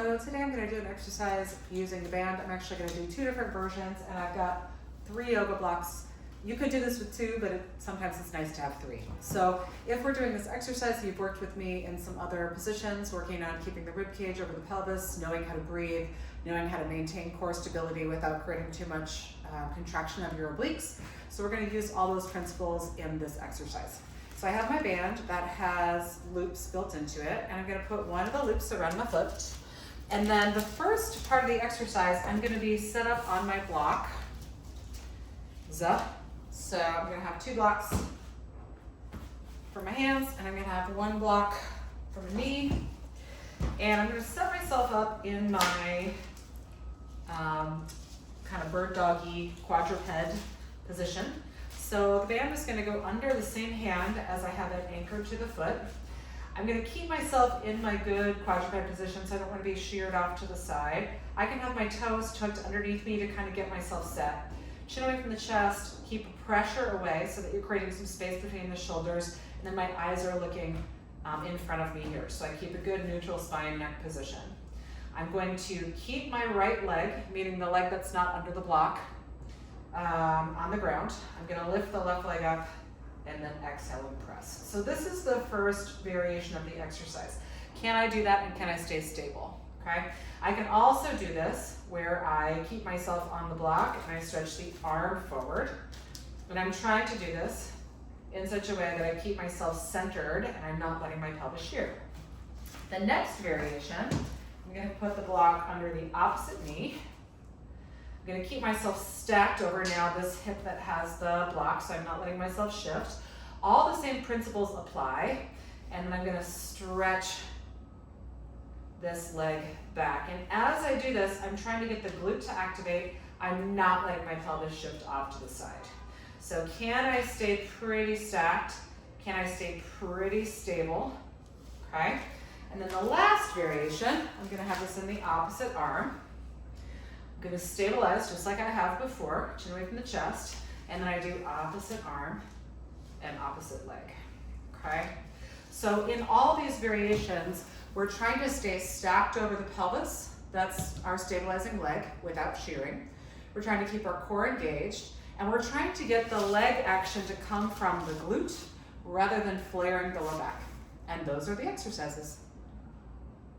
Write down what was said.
Hello, today I'm going to do an exercise using the band. I'm actually going to do 2 different versions, and I've got 3 yoga blocks. You could do this with 2, but sometimes it's nice to have 3. So if we're doing this exercise, you've worked with me in some other positions, working on keeping the rib cage over the pelvis, knowing how to breathe, knowing how to maintain core stability without creating too much contraction of your obliques. So we're going to use all those principles in this exercise. So I have my band that has loops built into it, and I'm going to put one of the loops around my foot. And then the first part of the exercise, I'm going to be set up on my block. So I'm going to have 2 blocks for my hands, and I'm going to have 1 block for my knee. And I'm going to set myself up in my kind of bird doggy quadruped position. So the band is going to go under the same hand as I have it anchored to the foot. I'm going to keep myself in my good quadruped position, so I don't want to be sheared off to the side. I can have my toes tucked underneath me to kind of get myself set. Chin away from the chest, keep pressure away so that you're creating some space between the shoulders, and then my eyes are looking in front of me here. So I keep a good neutral spine neck position. I'm going to keep my right leg, meaning the leg that's not under the block, on the ground. I'm going to lift the left leg up and then exhale and press. So this is the first variation of the exercise. Can I do that and can I stay stable? Okay. I can also do this where I keep myself on the block and I stretch the arm forward. And I'm trying to do this in such a way that I keep myself centered and I'm not letting my pelvis shear. The next variation, I'm going to put the block under the opposite knee. I'm going to keep myself stacked over now this hip that has the block, so I'm not letting myself shift. All the same principles apply, and then I'm going to stretch this leg back. And as I do this, I'm trying to get the glute to activate. I'm not letting my pelvis shift off to the side. So can I stay pretty stacked? Can I stay pretty stable? Okay. And then the last variation, I'm going to have this in the opposite arm. I'm going to stabilize just like I have before, chin away from the chest, and then I do opposite arm and opposite leg. Okay? So in all these variations, we're trying to stay stacked over the pelvis. That's our stabilizing leg without shearing. We're trying to keep our core engaged, and we're trying to get the leg action to come from the glute rather than flaring the low back. And those are the exercises.